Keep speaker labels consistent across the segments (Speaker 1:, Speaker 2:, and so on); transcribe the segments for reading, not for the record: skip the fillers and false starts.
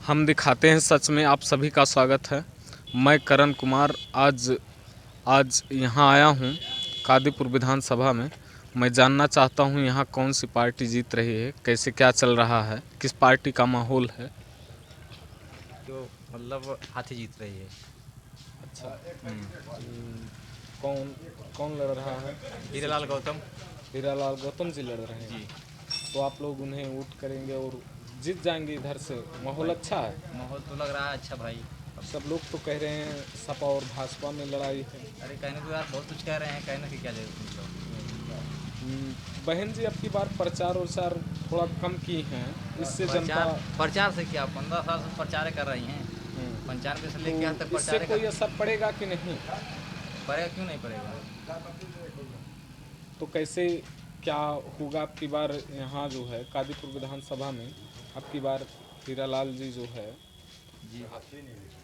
Speaker 1: हम दिखाते हैं सच में। आप सभी का स्वागत है। मैं करण कुमार आज यहाँ आया हूँ कादीपुर विधानसभा में। मैं जानना चाहता हूँ यहाँ कौन सी पार्टी जीत रही है, कैसे क्या चल रहा है, किस पार्टी का माहौल है।
Speaker 2: जो मतलब हाथी जीत रही है।
Speaker 1: अच्छा। कौन कौन लड़ रहा है?
Speaker 2: हीरालाल गौतम
Speaker 1: हीरालाल गौतम जी लड़ रहे हैं।
Speaker 2: जी।
Speaker 1: तो आप लोग उन्हें वोट करेंगे और जीत जाएंगे इधर से? माहौल अच्छा है?
Speaker 2: माहौल तो लग रहा है अच्छा भाई।
Speaker 1: सब लोग तो कह रहे हैं सपा और भाजपा में लड़ाई है।
Speaker 2: अरे कहने को यार बहुत कुछ कह रहे हैं, कहने की क्या जरूरत तुम लोग।
Speaker 1: बहन जी अब की बार प्रचार उचार थोड़ा कम की हैं, इससे जनता
Speaker 2: प्रचार से क्या 15 साल से प्रचार कर रही हैं। 95 से लेकर आज तक
Speaker 1: तो इससे
Speaker 2: प्रचार
Speaker 1: कोई असर पड़ेगा कि नहीं?
Speaker 2: पड़ेगा, क्यों नहीं पड़ेगा।
Speaker 1: तो कैसे क्या होगा अब की बार? यहाँ जो है कादीपुर विधानसभा में अब की बार हीरालाल जी जो है
Speaker 2: जी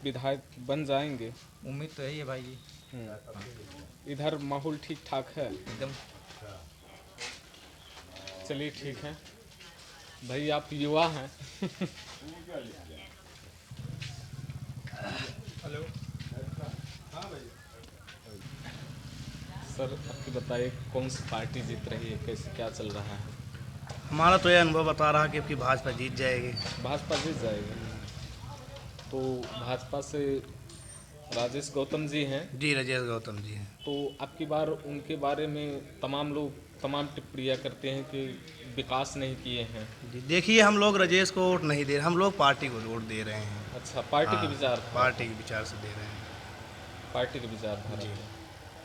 Speaker 1: विधायक बन जाएंगे?
Speaker 2: उम्मीद तो यही है भाई जी।
Speaker 1: इधर माहौल ठीक ठाक है
Speaker 2: एकदम।
Speaker 1: चलिए ठीक है भाई, आप युवा हैं।
Speaker 2: हेलो।
Speaker 1: सर आपकी बताइए कौन सी पार्टी जीत रही है, कैसे क्या चल रहा है?
Speaker 3: हमारा तो यह अनुभव बता रहा कि आपकी भाजपा जीत जाएगी।
Speaker 1: भाजपा जीत जाएगी। तो भाजपा से राजेश गौतम जी हैं।
Speaker 3: जी, राजेश गौतम जी हैं।
Speaker 1: तो अब की बार उनके बारे में तमाम लोग तमाम टिप्पणियाँ करते हैं कि विकास नहीं किए हैं।
Speaker 3: जी, देखिए हम लोग राजेश को वोट नहीं दे रहे, हम लोग पार्टी को वोट दे रहे हैं।
Speaker 1: अच्छा, पार्टी के
Speaker 3: हाँ,
Speaker 1: विचार,
Speaker 3: पार्टी के विचार से दे रहे हैं।
Speaker 1: पार्टी के विचारधारा
Speaker 3: जी।
Speaker 1: पे।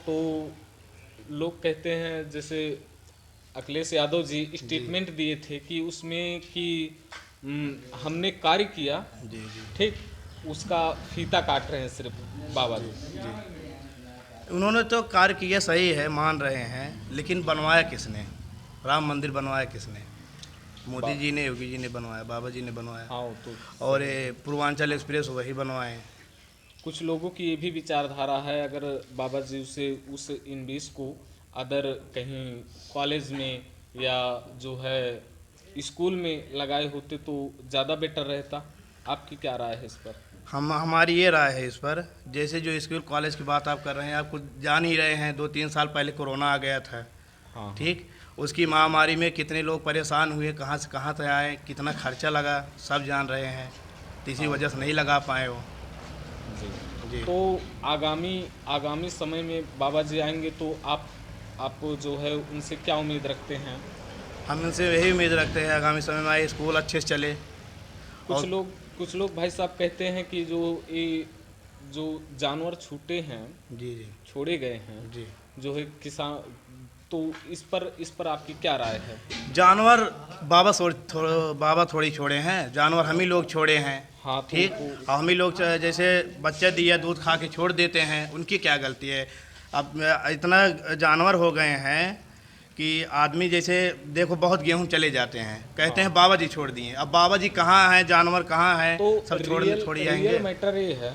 Speaker 1: तो लोग कहते हैं जैसे अखिलेश यादव जी स्टेटमेंट दिए थे कि उसमें कि हमने कार्य किया,
Speaker 3: जी जी
Speaker 1: ठीक, उसका फीता काट रहे हैं सिर्फ बाबा जी।
Speaker 3: जी। उन्होंने तो कार्य किया, सही है, मान रहे हैं, लेकिन बनवाया किसने? राम मंदिर बनवाया किसने? मोदी जी ने, योगी जी ने बनवाया, बाबा जी ने बनवाया।
Speaker 1: हाँ, तो
Speaker 3: और ये पूर्वांचल एक्सप्रेस वही बनवाए।
Speaker 1: कुछ लोगों की ये भी विचारधारा है अगर बाबा जी उसे उस इन्वेस्ट को अदर कहीं कॉलेज में या जो है स्कूल में लगाए होते तो ज़्यादा बेटर रहता। आपकी क्या राय है इस पर?
Speaker 3: हमारी ये राय है इस पर, जैसे जो स्कूल कॉलेज की बात आप कर रहे हैं, आप कुछ जान ही रहे हैं, 2-3 साल पहले कोरोना आ गया था।
Speaker 1: हाँ।
Speaker 3: ठीक, उसकी महामारी में कितने लोग परेशान हुए, कहाँ से कहाँ तक आए, कितना खर्चा लगा, सब जान रहे हैं। तो इसी वजह से नहीं लगा पाए वो।
Speaker 1: जी।
Speaker 3: जी।
Speaker 1: तो आगामी समय में बाबा जी आएंगे तो आप जो है उनसे क्या उम्मीद रखते हैं?
Speaker 3: हम इनसे यही उम्मीद रखते हैं आगामी समय में आए स्कूल अच्छे से चले। और
Speaker 1: कुछ लोग भाई साहब कहते हैं कि जो जानवर छूटे हैं,
Speaker 3: जी जी
Speaker 1: छोड़े गए हैं,
Speaker 3: जी।
Speaker 1: जो है किसान, तो इस पर आपकी क्या राय है?
Speaker 3: जानवर बाबा थोड़ी छोड़े हैं, जानवर हम ही लोग छोड़े हैं।
Speaker 1: हाँ,
Speaker 3: ठीक, और हम ही लोग जैसे बच्चा दिया दूध खा के छोड़ देते हैं, उनकी क्या गलती है? अब इतना जानवर हो गए हैं कि आदमी जैसे देखो बहुत गेहूं चले जाते हैं, कहते हैं बाबा जी छोड़ दिए। अब बाबा जी कहाँ हैं, जानवर कहाँ हैं?
Speaker 1: तो
Speaker 3: सब छोड़ जाएंगे।
Speaker 1: रियल मैटर ये है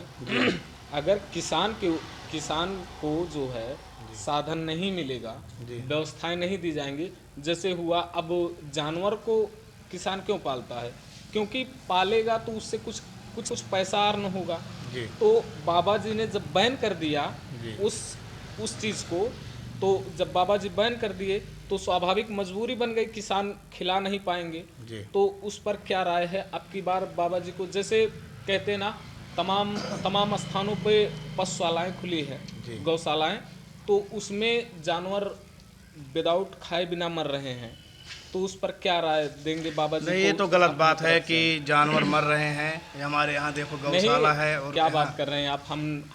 Speaker 1: अगर किसान को जो है साधन नहीं मिलेगा, व्यवस्थाएं नहीं दी जाएंगी, जैसे हुआ अब जानवर को किसान क्यों पालता है? क्योंकि पालेगा तो उससे कुछ पैसा अर्न होगा।
Speaker 3: जी
Speaker 1: तो बाबा जी ने जब बैन कर दिया
Speaker 3: जी।
Speaker 1: उस चीज़ को, तो जब बाबा जी बैन कर दिए तो स्वाभाविक मजबूरी बन गई, किसान खिला नहीं पाएंगे।
Speaker 3: जी।
Speaker 1: तो उस पर क्या राय है? अब की बार बाबा जी को जैसे कहते ना, तमाम स्थानों पे पशुशालाएँ खुली है, गौशालाएँ, तो उसमें जानवर विदाउट खाए बिना मर रहे हैं। तो उस पर क्या राय देंगे बाबा जी?
Speaker 3: नहीं, ये तो गलत बात है कि जानवर मर रहे हैं। ये हमारे यहाँ देखो गौशाला है। और
Speaker 1: क्या बात कर रहे हैं आप?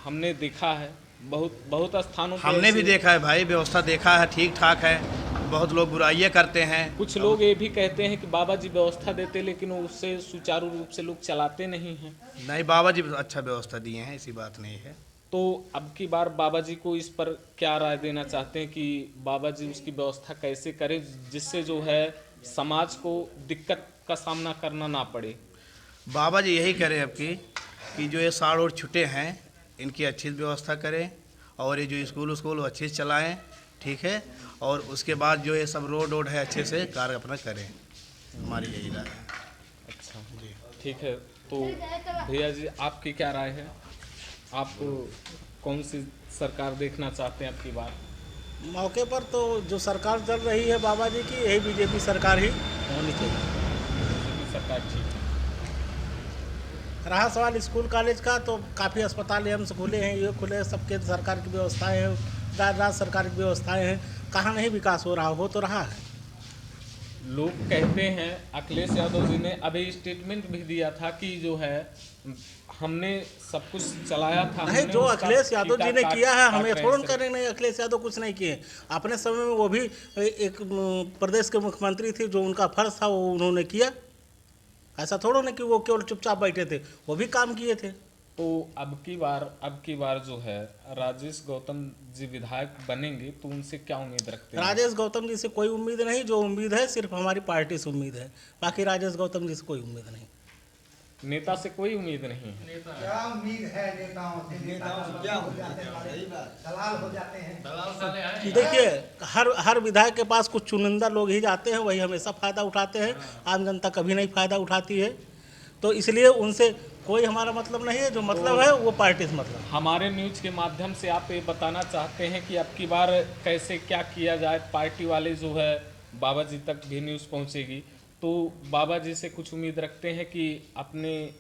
Speaker 1: हमने देखा है बहुत स्थानों पे,
Speaker 3: हमने भी देखा है भाई, व्यवस्था देखा है, ठीक ठाक है। बहुत लोग बुराइयाँ करते हैं।
Speaker 1: कुछ लोग ये भी कहते हैं कि बाबा जी व्यवस्था देते लेकिन उससे सुचारू रूप से लोग चलाते नहीं हैं।
Speaker 3: नहीं, बाबा जी अच्छा व्यवस्था दिए हैं, ऐसी बात नहीं है।
Speaker 1: तो अब की बार बाबा जी को इस पर क्या राय देना चाहते हैं कि बाबा जी उसकी व्यवस्था कैसे करें जिससे जो है समाज को दिक्कत का सामना करना ना पड़े?
Speaker 3: बाबा जी यही करें अब की कि जो ये साड़ और छुटे हैं, इनकी अच्छी व्यवस्था करें, और ये जो स्कूल अच्छे से चलाएं, ठीक है। और उसके बाद जो ये सब रोड है अच्छे से कार्य अपना करें। हमारी यही राय है।
Speaker 1: अच्छा
Speaker 3: जी।
Speaker 1: ठीक है। तो भैया जी आपकी क्या राय है? आप कौन सी सरकार देखना चाहते हैं आपकी बार?
Speaker 4: मौके पर तो जो सरकार चल रही है बाबा जी की, यही बीजेपी सरकार ही होनी चाहिए।
Speaker 1: बीजेपी सरकार ठीक है।
Speaker 4: रहा सवाल स्कूल कॉलेज का, तो काफ़ी अस्पताल एम्स खुले हैं, ये खुले हैं, सबके सरकार की व्यवस्थाएं हैं, राज्य सरकार की व्यवस्थाएं हैं। कहाँ नहीं विकास हो रहा, हो तो रहा है।
Speaker 1: लोग कहते हैं, अखिलेश यादव जी ने अभी स्टेटमेंट भी दिया था कि जो है हमने सब कुछ चलाया था।
Speaker 4: नहीं,
Speaker 1: हमने
Speaker 4: जो
Speaker 1: उसका
Speaker 4: अखिलेश यादव जी ने
Speaker 1: काट-
Speaker 4: किया है,
Speaker 1: काट
Speaker 4: हमें
Speaker 1: रहे
Speaker 4: थोड़ा
Speaker 1: हैं
Speaker 4: करें नहीं, अखिलेश यादव कुछ नहीं किए। अपने समय में वो भी एक प्रदेश के मुख्यमंत्री थे, जो उनका फर्ज था वो उन्होंने किया। ऐसा थोड़ा ना कि वो केवल चुपचाप बैठे थे, वो भी काम किए थे।
Speaker 1: तो अब की बार जो है राजेश गौतम जी विधायक बनेंगे, तो उनसे क्या उम्मीद रखते हैं?
Speaker 4: राजेश गौतम जी से कोई उम्मीद नहीं, जो उम्मीद है सिर्फ हमारी पार्टी से उम्मीद है, बाकी राजेश गौतम जी से कोई उम्मीद नहीं।
Speaker 1: नेता से कोई उम्मीद नहीं है।
Speaker 5: क्या उम्मीद है नेताओं से? नेताओं से क्या हो जाते हैं, दलाल हो जाते हैं।
Speaker 4: देखिए, हर विधायक के पास कुछ चुनिंदा लोग ही जाते हैं, वही हमेशा फ़ायदा उठाते हैं। आम जनता कभी नहीं फ़ायदा उठाती है, तो इसलिए उनसे कोई हमारा मतलब नहीं है। जो मतलब है वो पार्टी से मतलब।
Speaker 1: हमारे न्यूज के माध्यम से आप ये बताना चाहते हैं कि अब की बार कैसे क्या किया जाए? पार्टी वाले जो है बाबा जी तक भी न्यूज़ पहुंचेगी, तो बाबा जी से कुछ उम्मीद रखते हैं कि अपने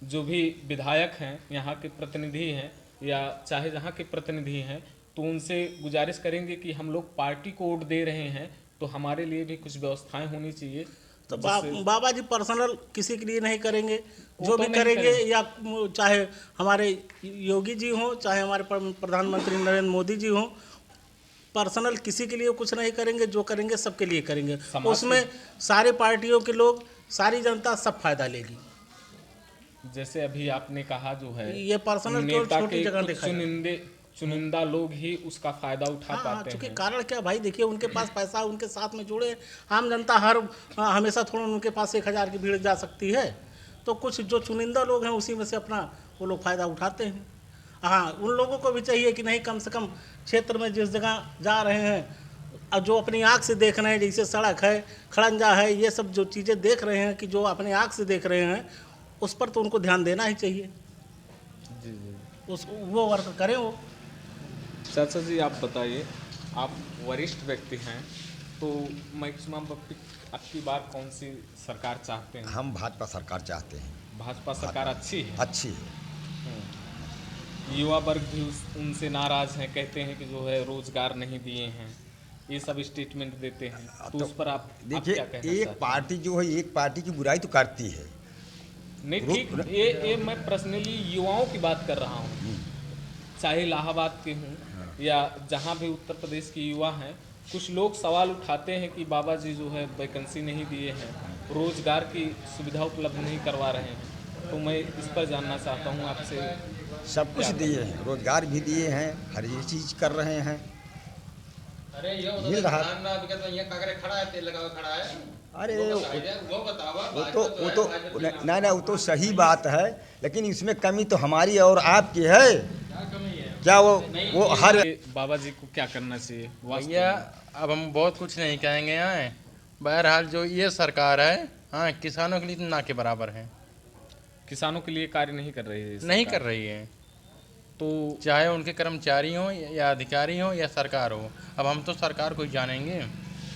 Speaker 1: जो भी विधायक हैं, यहाँ के प्रतिनिधि हैं या चाहे जहाँ के प्रतिनिधि हैं, तो उनसे गुजारिश करेंगे कि हम लोग पार्टी को वोट दे रहे हैं, तो हमारे लिए भी कुछ व्यवस्थाएं होनी चाहिए।
Speaker 4: तो
Speaker 1: जिससे-
Speaker 4: बाबा जी पर्सनल किसी के लिए नहीं करेंगे,
Speaker 1: वो
Speaker 4: जो
Speaker 1: तो
Speaker 4: भी
Speaker 1: नहीं
Speaker 4: करेंगे,
Speaker 1: करेंगे।
Speaker 4: या चाहे हमारे योगी जी हों, चाहे हमारे प्रधानमंत्री नरेंद्र मोदी जी हों, पर्सनल किसी के लिए कुछ नहीं करेंगे। जो करेंगे सबके लिए करेंगे,
Speaker 1: समाज
Speaker 4: उसमें सारे पार्टियों के लोग, सारी जनता सब फायदा लेगी।
Speaker 1: जैसे अभी आपने कहा जो है
Speaker 4: ये पर्सनल केवल
Speaker 1: नेता
Speaker 4: छोटी
Speaker 1: के
Speaker 4: जगह
Speaker 1: कुछ
Speaker 4: दिखाई
Speaker 1: चुनिंदा लोग ही उसका फायदा उठा
Speaker 4: हाँ,
Speaker 1: पाते
Speaker 4: चूंकि
Speaker 1: हैं।
Speaker 4: कारण क्या भाई, देखिए उनके पास पैसा, उनके साथ में जुड़े आम जनता हमेशा थोड़ा उनके पास 1000 की भीड़ जा सकती है। तो कुछ जो चुनिंदा लोग हैं उसी में से अपना वो लोग फ़ायदा उठाते हैं। हाँ, उन लोगों को भी चाहिए कि नहीं, कम से कम क्षेत्र में जिस जगह जा रहे हैं, अब जो अपनी आँख से देख रहे हैं, जैसे सड़क है, खड़ंजा है, ये सब जो चीज़ें देख रहे हैं, कि जो अपनी आँख से देख रहे हैं, उस पर तो उनको ध्यान देना ही चाहिए।
Speaker 1: जी जी।
Speaker 4: उस वो वर्क करें वो।
Speaker 1: चाचा जी आप बताइए, आप वरिष्ठ व्यक्ति हैं, तो मैक्सिमम अब की बार कौन सी सरकार चाहते हैं?
Speaker 6: हम भाजपा सरकार चाहते हैं।
Speaker 1: भाजपा सरकार अच्छी है।
Speaker 6: अच्छी है।
Speaker 1: युवा वर्ग भी उनसे नाराज हैं, कहते हैं कि जो है रोजगार नहीं दिए हैं, ये सब स्टेटमेंट देते हैं, तो उस पर आप
Speaker 6: देखिए,
Speaker 1: क्या कहना
Speaker 6: एक
Speaker 1: चाहते हैं?
Speaker 6: पार्टी जो है, एक पार्टी की बुराई तो करती है।
Speaker 1: नहीं ठीक, ये मैं पर्सनली युवाओं की बात कर रहा हूँ, चाहे इलाहाबाद के हों या जहाँ भी उत्तर प्रदेश के युवा हैं, कुछ लोग सवाल उठाते हैं कि बाबा जी जो है वैकेंसी नहीं दिए हैं, रोजगार की सुविधा उपलब्ध नहीं करवा रहे हैं, तो मैं इस पर जानना चाहता हूँ आपसे।
Speaker 6: सब कुछ दिए हैं, रोजगार भी दिए हैं, हर एक चीज़ कर रहे हैं। मिल रहा। अरे वो तो सही बात है, लेकिन इसमें कमी तो हमारी और आपकी है। क्या वो हर
Speaker 1: बाबा जी को क्या करना चाहिए?
Speaker 2: भैया अब हम बहुत कुछ नहीं कहेंगे यहाँ। बहरहाल जो ये सरकार है, हाँ, किसानों के लिए तो ना के बराबर है,
Speaker 1: किसानों के लिए कार्य नहीं कर रही है
Speaker 2: नहीं
Speaker 1: सरकार।
Speaker 2: कर रही है,
Speaker 1: तो
Speaker 2: चाहे उनके कर्मचारी हों या अधिकारी हों या सरकार हो। अब हम तो सरकार को ही जानेंगे।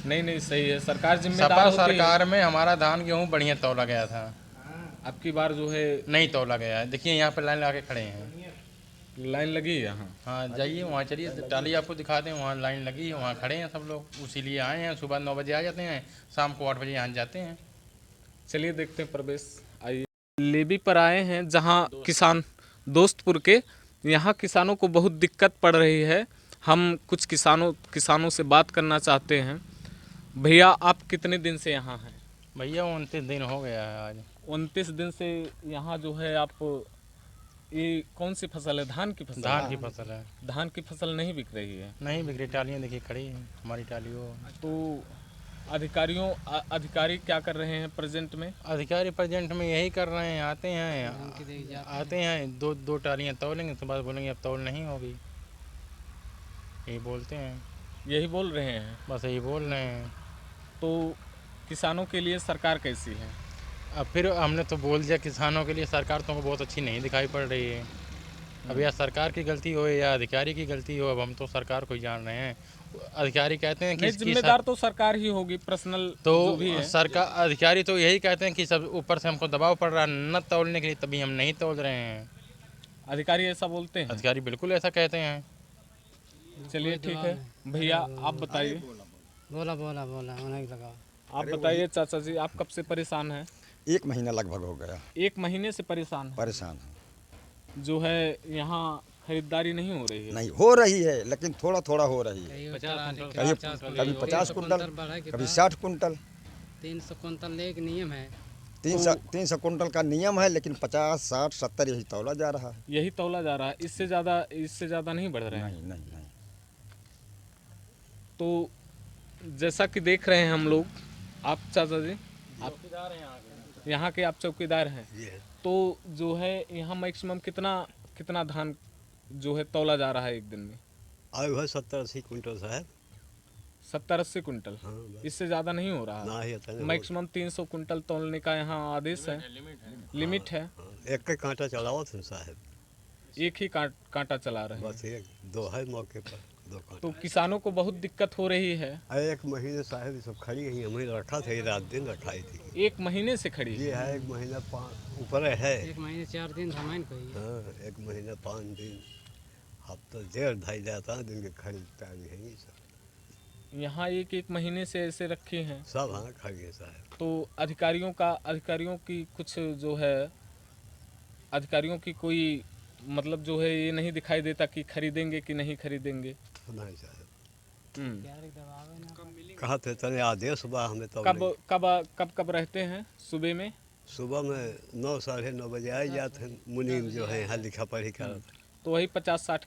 Speaker 1: नहीं सही है, सरकार जिम्मेदार
Speaker 2: सपा
Speaker 1: होती है।
Speaker 2: सरकार में हमारा धान गेहूँ बढ़िया तौला गया था,
Speaker 1: अब की बार जो है
Speaker 2: नहीं तौला गया है। देखिए यहाँ पर लाइन लगा के खड़े हैं।
Speaker 1: लाइन लगी है यहाँ।
Speaker 2: हाँ जाइए वहाँ, चलिए टाली आपको दिखाते हैं, वहाँ लाइन लगी है, वहाँ खड़े हैं सब लोग, उसी लिए आए हैं। सुबह 9 बजे आ जाते हैं, शाम को 8 बजे यहाँ जाते हैं।
Speaker 1: चलिए देखते हैं प्रवेश, आइए। लेवी पर आए हैं जहाँ किसान, दोस्तपुर के, यहाँ किसानों को बहुत दिक्कत पड़ रही है। हम कुछ किसानों से बात करना चाहते हैं। भैया आप कितने दिन से यहाँ हैं?
Speaker 2: भैया 29 दिन हो गया है आज।
Speaker 1: 29 दिन से यहाँ जो है आप, ये कौन सी फसल है? धान की फसल?
Speaker 2: धान की फसल है।
Speaker 1: धान की फसल नहीं बिक रही है।
Speaker 2: नहीं बिक रही, टालियाँ देखिए खड़ी हैं हमारी टालियों।
Speaker 1: तो अधिकारी क्या कर रहे हैं प्रेजेंट में?
Speaker 2: अधिकारी प्रेजेंट में यही कर रहे हैं, आते हैं दो टालियाँ तौलेंगे, उसके बाद बोलेंगे अब तौल नहीं होगी, यही बोलते हैं।
Speaker 1: यही बोल रहे हैं।
Speaker 2: बस यही बोल रहे हैं।
Speaker 1: तो किसानों के लिए सरकार कैसी है?
Speaker 2: अब फिर हमने तो बोल दिया किसानों के लिए, सरकार तो बहुत अच्छी नहीं दिखाई पड़ रही है। अब या सरकार की गलती हो या अधिकारी की गलती हो, अब हम तो सरकार को ही जान रहे हैं। अधिकारी कहते हैं कि
Speaker 1: नहीं,
Speaker 2: इसकी
Speaker 1: जिम्मेदार तो सरकार ही होगी, पर्सनल
Speaker 2: तो
Speaker 1: जो भी है।
Speaker 2: सरकार अधिकारी तो यही कहते हैं कि सब ऊपर से हमको दबाव पड़ रहा है न तोलने के लिए, तभी हम नहीं तोल रहे हैं।
Speaker 1: अधिकारी ऐसा बोलते हैं?
Speaker 2: अधिकारी बिल्कुल ऐसा कहते हैं।
Speaker 1: चलिए ठीक है भैया, आप बताइए।
Speaker 7: बोला बोला बोला उन्हें लगा।
Speaker 1: आप बताइए चाचा जी, आप कब से परेशान हैं?
Speaker 6: 1 महीना लगभग हो गया।
Speaker 1: 1 महीने से परेशान हैं?
Speaker 6: परेशान है।
Speaker 1: जो है यहाँ खरीदारी नहीं हो रही है?
Speaker 6: नहीं हो रही है, लेकिन थोड़ा थोड़ा हो रही है।
Speaker 2: करीब
Speaker 6: कभी 50 कुंटल, कभी 60 कुंटल।
Speaker 7: 300 कुंटल ले एक नियम है।
Speaker 6: 300 कुंटल का नियम है, लेकिन 50, 60, 70 यही तौला जा रहा है।
Speaker 1: यही तौला जा रहा है, इससे ज़्यादा नहीं बढ़ रहे हैं?
Speaker 6: नहीं नहीं नहीं।
Speaker 1: तो जैसा कि देख रहे हैं हम लोग, आप चाचा जी, आप यहाँ के आप चौकीदार हैं, तो जो है यहाँ मैक्सिमम कितना धान जो है तौला जा रहा है एक दिन में?
Speaker 8: आयु है 70-80 कुंटल साहब।
Speaker 1: 70-80 कुंटल?
Speaker 8: हाँ,
Speaker 1: इससे ज़्यादा नहीं हो रहा
Speaker 8: ना
Speaker 1: है?
Speaker 8: ही होता है।
Speaker 1: मैक्सिमम 300 कुंटल तौलने का यहाँ आदेश है, लिमिट है।
Speaker 8: एक का कांटा चलाओ थे साहब,
Speaker 1: एक ही कांटा चला रहे हैं।
Speaker 8: बस एक दो है मौके पर 2 कांटा।
Speaker 1: तो किसानों को बहुत दिक्कत हो रही है।
Speaker 8: 1 महीने साहब ये सब खड़ी है, हमें रखा था, ये रात दिन रखाई थी।
Speaker 1: 1 महीने से खड़ी
Speaker 8: ये
Speaker 1: है?
Speaker 8: है 1 महीना ऊपर है।
Speaker 7: 1 महीने 4 दिन सामान को ही।
Speaker 8: हाँ, 1 महीना 5 दिन, हफ्ता 1.5 जाता है दिन के खरीदता है ये सब।
Speaker 1: यहाँ एक महीने से ऐसे रखी हैं
Speaker 8: सब हाँ खड़ी है साहब।
Speaker 1: तो अधिकारियों की कुछ जो है, अधिकारियों की कोई मतलब जो है ये नहीं दिखाई देता कि खरीदेंगे कि नहीं खरीदेंगे?
Speaker 8: नहीं साहब,
Speaker 1: हम्म।
Speaker 8: कहा थे तने आदेश सुबह हमें तो
Speaker 1: कब रहते हैं सुबह में?
Speaker 8: सुबह में 9, साढ़े 9 बजे आ जाते हैं। मुनीम जो है यहाँ लिखा पढ़ी कर,
Speaker 1: तो वही 50-60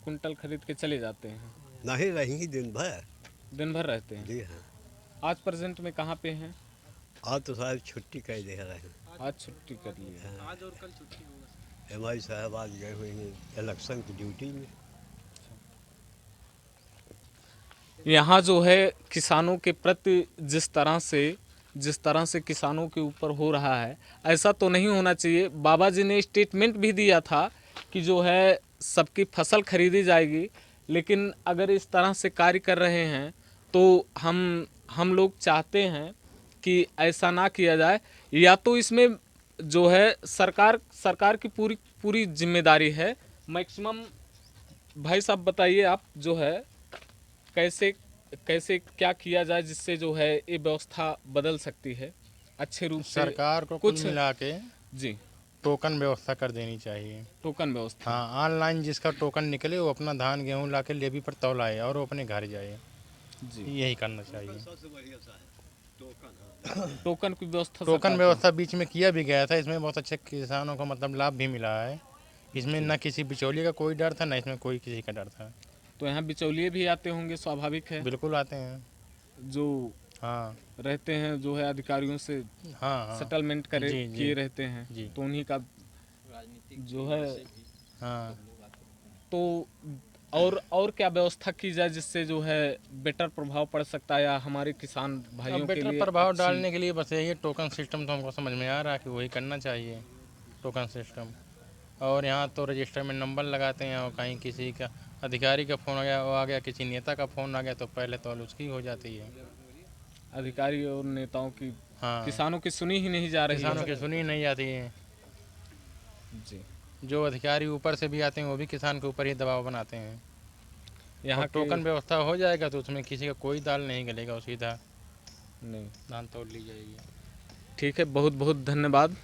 Speaker 1: कुंटल खरीद के चले जाते हैं?
Speaker 8: नहीं रहेंगी दिन भर
Speaker 1: रहते हैं?
Speaker 8: जी हाँ।
Speaker 1: आज प्रेजेंट में कहाँ पे हैं?
Speaker 8: आज तो साहब छुट्टी कर दे रहे हैं।
Speaker 1: आज छुट्टी कर ली है।
Speaker 8: आज और कल छुट्टी होगा। एमआई साहब आज गए हुए हैं इलेक्शन की ड्यूटी में।
Speaker 1: यहाँ जो है किसानों के प्रति जिस तरह से किसानों के ऊपर हो रहा है, ऐसा तो नहीं होना चाहिए। बाबा जी ने स्टेटमेंट भी दिया था कि जो है सबकी फसल खरीदी जाएगी, लेकिन अगर इस तरह से कार्य कर रहे हैं तो हम लोग चाहते हैं कि ऐसा ना किया जाए। या तो इसमें जो है सरकार की पूरी जिम्मेदारी है। मैक्सिमम भाई साहब बताइए, आप जो है कैसे क्या किया जाए जिससे जो है ये व्यवस्था बदल सकती है अच्छे रूप से?
Speaker 2: सरकार को कुछ मिला के
Speaker 1: जी
Speaker 2: टोकन व्यवस्था कर देनी चाहिए।
Speaker 1: टोकन व्यवस्था?
Speaker 2: हाँ, ऑनलाइन जिसका टोकन निकले वो अपना धान गेहूँ ला के लेवी पर तौलाए और वो अपने घर जाए।
Speaker 1: जी,
Speaker 2: यही करना चाहिए।
Speaker 1: टोकन की व्यवस्था
Speaker 2: टोकन व्यवस्था बीच में किया भी गया था, इसमें बहुत अच्छे किसानों को मतलब लाभ भी मिला है। इसमें न किसी बिचौलिए का कोई डर था, न इसमें कोई किसी का डर था।
Speaker 1: तो यहाँ बिचौलिए भी आते होंगे, स्वाभाविक है?
Speaker 2: बिल्कुल आते हैं,
Speaker 1: जो
Speaker 2: हाँ
Speaker 1: रहते हैं, जो है अधिकारियों से
Speaker 2: हाँ
Speaker 1: सेटलमेंट किए रहते हैं,
Speaker 2: जी।
Speaker 1: तो उन्हीं का जो है।
Speaker 2: हाँ,
Speaker 1: तो और क्या व्यवस्था की जाए जिससे जो है बेटर प्रभाव पड़ सकता है या हमारे किसान भाइयों के
Speaker 2: बेटर
Speaker 1: लिए
Speaker 2: प्रभाव
Speaker 1: अच्छी-
Speaker 2: डालने के लिए बस यही टोकन सिस्टम तो हमको समझ में आ रहा है कि वही करना चाहिए, टोकन सिस्टम। और यहाँ तो रजिस्टर में नंबर लगाते हैं और कहीं किसी का अधिकारी का फ़ोन आ गया, किसी नेता का फ़ोन आ गया तो पहले तो उसकी हो जाती है।
Speaker 1: अधिकारी और नेताओं की
Speaker 2: हाँ,
Speaker 1: किसानों की सुनी ही नहीं जा रही
Speaker 2: किसानों
Speaker 1: है।
Speaker 2: की सुनी नहीं जाती है।
Speaker 1: जी,
Speaker 2: जो अधिकारी ऊपर से भी आते हैं वो भी किसान के ऊपर ही दबाव बनाते हैं।
Speaker 1: यहाँ
Speaker 2: और टोकन व्यवस्था हो जाएगा तो उसमें किसी का कोई दाल नहीं गलेगा, सीधा
Speaker 1: नहीं।
Speaker 2: धान तोड़ ली जाएगी।
Speaker 1: ठीक है, बहुत बहुत धन्यवाद।